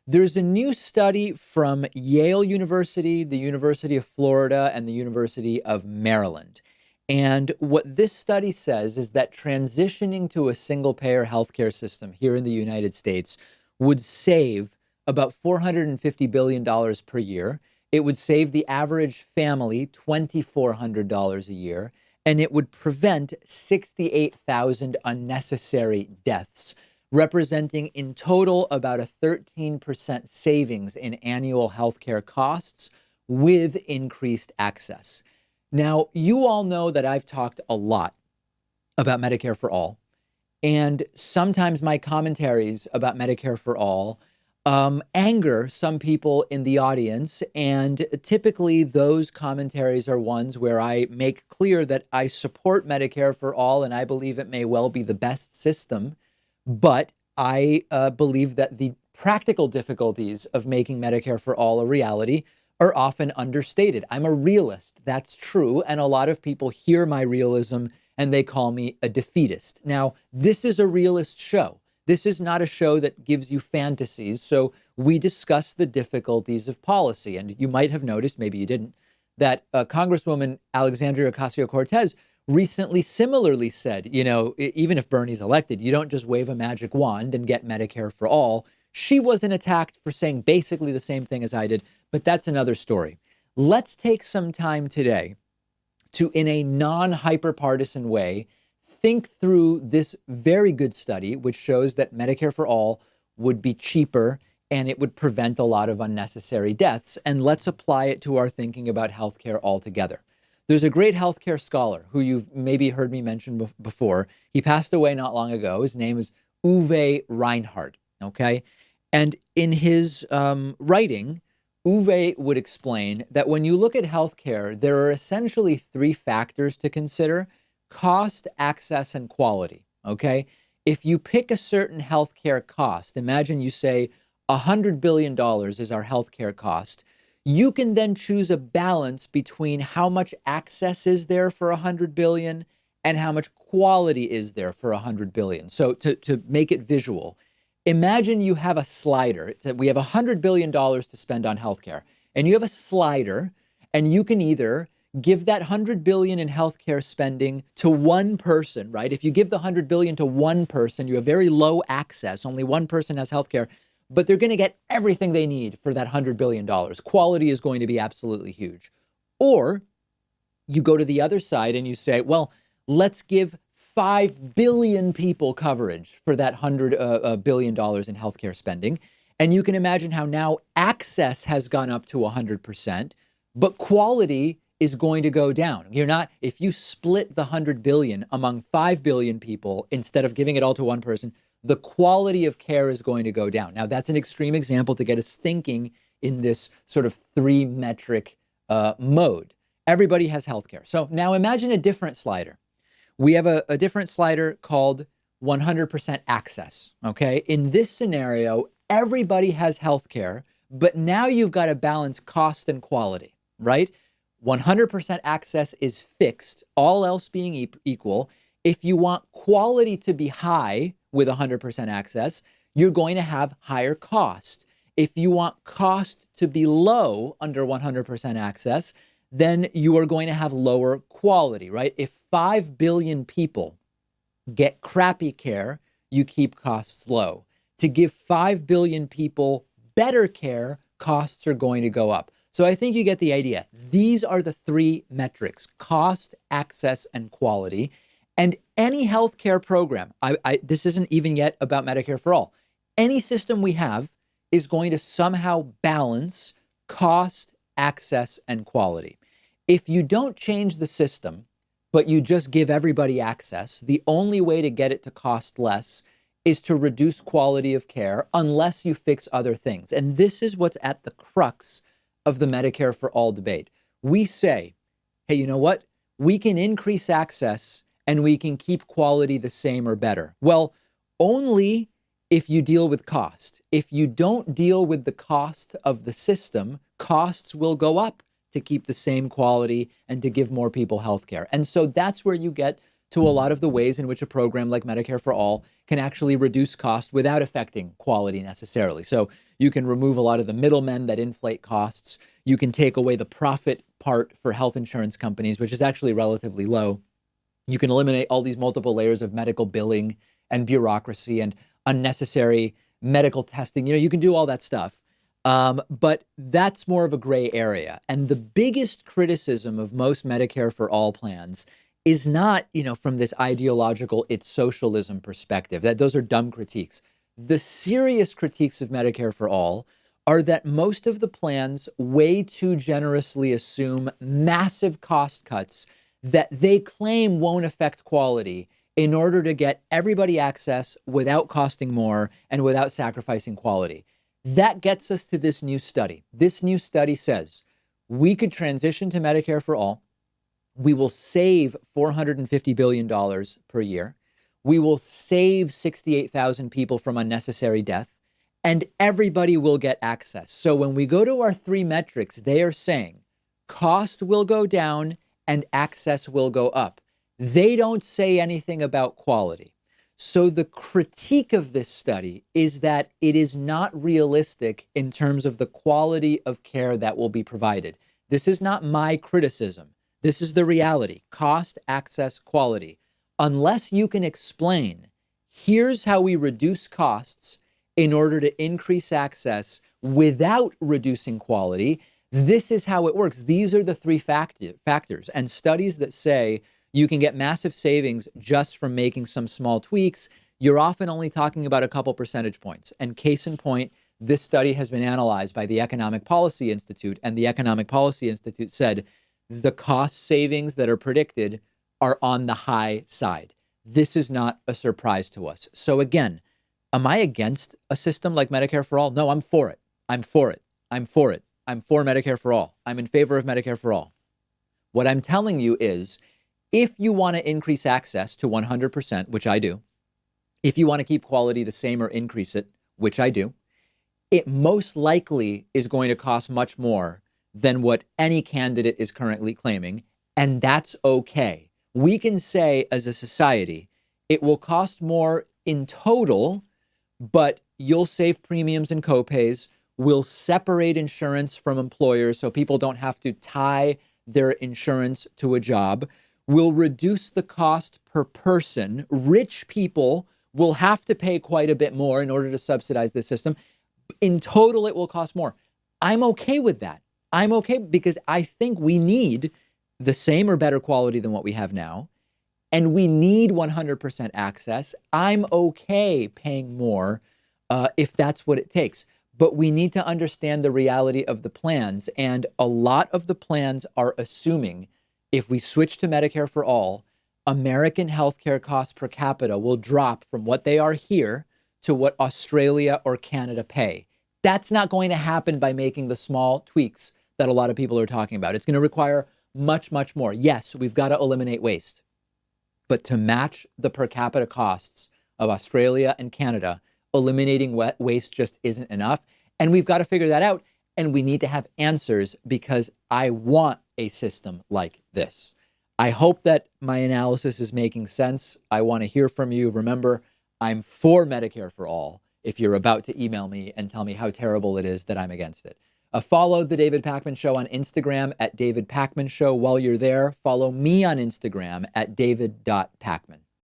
There's a new study from Yale University, the University of Florida, and the University of Maryland. And what this study says is that transitioning to a single payer healthcare system here in the United States would save about $450 billion per year. It would save the average family $2,400 a year, and it would prevent 68,000 unnecessary deaths, representing in total about a 13% savings in annual healthcare costs with increased access. Now, you all know that I've talked a lot about Medicare for All, and sometimes my commentaries about Medicare for All anger some people in the audience. And typically, those commentaries are ones where I make clear that I support Medicare for All and I believe it may well be the best system. But I believe that the practical difficulties of making Medicare for All a reality are often understated. I'm a realist. That's true. And a lot of people hear my realism and they call me a defeatist. Now, this is a realist show. This is not a show that gives you fantasies. So we discuss the difficulties of policy. And you might have noticed, maybe you didn't, that Congresswoman Alexandria Ocasio-Cortez recently similarly said, you know, even if Bernie's elected, you don't just wave a magic wand and get Medicare for all. She wasn't attacked for saying basically the same thing as I did, but that's another story. Let's take some time today to, in a non-hyperpartisan way, think through this very good study, which shows that Medicare for all would be cheaper and it would prevent a lot of unnecessary deaths. And let's apply it to our thinking about healthcare altogether. There's a great healthcare scholar who you've maybe heard me mention before. He passed away not long ago. His name is Uwe Reinhardt, okay? And in his writing, Uwe would explain that when you look at healthcare, there are essentially three factors to consider: cost, access, and quality, okay? If you pick a certain healthcare cost, imagine you say $100 billion is our healthcare cost, you can then choose a balance between how much access is there for $100 billion and how much quality is there for $100 billion. So to make it visual, imagine you have a slider. We have $100 billion to spend on healthcare, and you have a slider, and you can either give that $100 billion in healthcare spending to one person, right? If you give the $100 billion to one person, you have very low access. Only one person has healthcare, but they're going to get everything they need for that $100 billion. Quality is going to be absolutely huge. Or you go to the other side and you say, well, let's give 5 billion people coverage for that $100 billion in healthcare spending. And you can imagine how now access has gone up to 100%, but quality is going to go down. If you split the 100 billion among 5 billion people instead of giving it all to one person, the quality of care is going to go down. Now, that's an extreme example to get us thinking in this sort of three metric mode. Everybody has healthcare. So now imagine a different slider. We have a different slider called 100% access. Okay. In this scenario, everybody has healthcare, but now you've got to balance cost and quality, right? 100% access is fixed, all else being equal. If you want quality to be high with 100% access, you're going to have higher cost. If you want cost to be low under 100% access, then you are going to have lower quality, right? If 5 billion people get crappy care, you keep costs low. To give 5 billion people better care, costs are going to go up. So I think you get the idea. These are the three metrics: cost, access, and quality. And any healthcare program, this isn't even yet about Medicare for all. Any system we have is going to somehow balance cost, access, and quality. If you don't change the system, but you just give everybody access, the only way to get it to cost less is to reduce quality of care unless you fix other things. And this is what's at the crux of the Medicare for all debate. We say, hey, you know what? We can increase access and we can keep quality the same or better. Well, only if you deal with cost. If you don't deal with the cost of the system, costs will go up to keep the same quality and to give more people health care. And so that's where you get to a lot of the ways in which a program like Medicare for All can actually reduce cost without affecting quality necessarily. So you can remove a lot of the middlemen that inflate costs. You can take away the profit part for health insurance companies, which is actually relatively low. You can eliminate all these multiple layers of medical billing and bureaucracy and unnecessary medical testing. You can do all that stuff. But that's more of a gray area. And the biggest criticism of most Medicare for All plans is not, from this ideological, it's socialism perspective. Those are dumb critiques. The serious critiques of Medicare for All are that most of the plans way too generously assume massive cost cuts that they claim won't affect quality in order to get everybody access without costing more and without sacrificing quality. That gets us to this new study. This new study says we could transition to Medicare for All. We will save $450 billion per year. We will save 68,000 people from unnecessary death, and everybody will get access. So when we go to our three metrics, they are saying cost will go down and access will go up. They don't say anything about quality. So the critique of this study is that it is not realistic in terms of the quality of care that will be provided. This is not my criticism. This is the reality. Cost, access, quality. Unless you can explain, here's how we reduce costs in order to increase access without reducing quality, this is how it works. These are the three factors. And studies that say you can get massive savings just from making some small tweaks, you're often only talking about a couple percentage points. And case in point, this study has been analyzed by the Economic Policy Institute, and the Economic Policy Institute said the cost savings that are predicted are on the high side. This is not a surprise to us. So again, am I against a system like Medicare for All? No, I'm for it. I'm for it. I'm for it. I'm for Medicare for All. I'm in favor of Medicare for All. What I'm telling you is, if you want to increase access to 100%, which I do, if you want to keep quality the same or increase it, which I do, it most likely is going to cost much more than what any candidate is currently claiming, and that's okay. We can say as a society, it will cost more in total, but you'll save premiums and copays. We'll separate insurance from employers so people don't have to tie their insurance to a job. We'll reduce the cost per person. Rich people will have to pay quite a bit more in order to subsidize this system. In total, it will cost more. I'm okay with that. I'm okay because I think we need the same or better quality than what we have now, and we need 100% access. I'm okay paying more if that's what it takes. But we need to understand the reality of the plans, and a lot of the plans are assuming if we switch to Medicare for All, American healthcare costs per capita will drop from what they are here to what Australia or Canada pay. That's not going to happen by making the small tweaks that a lot of people are talking about. It's going to require much, much more. Yes, we've got to eliminate waste. But to match the per capita costs of Australia and Canada, eliminating waste just isn't enough. And we've got to figure that out. And we need to have answers because I want a system like this. I hope that my analysis is making sense. I want to hear from you. Remember, I'm for Medicare for All if you're about to email me and tell me how terrible it is that I'm against it. Follow The David Pakman Show on Instagram at David Pakman Show. While you're there, follow me on Instagram at david.pakman.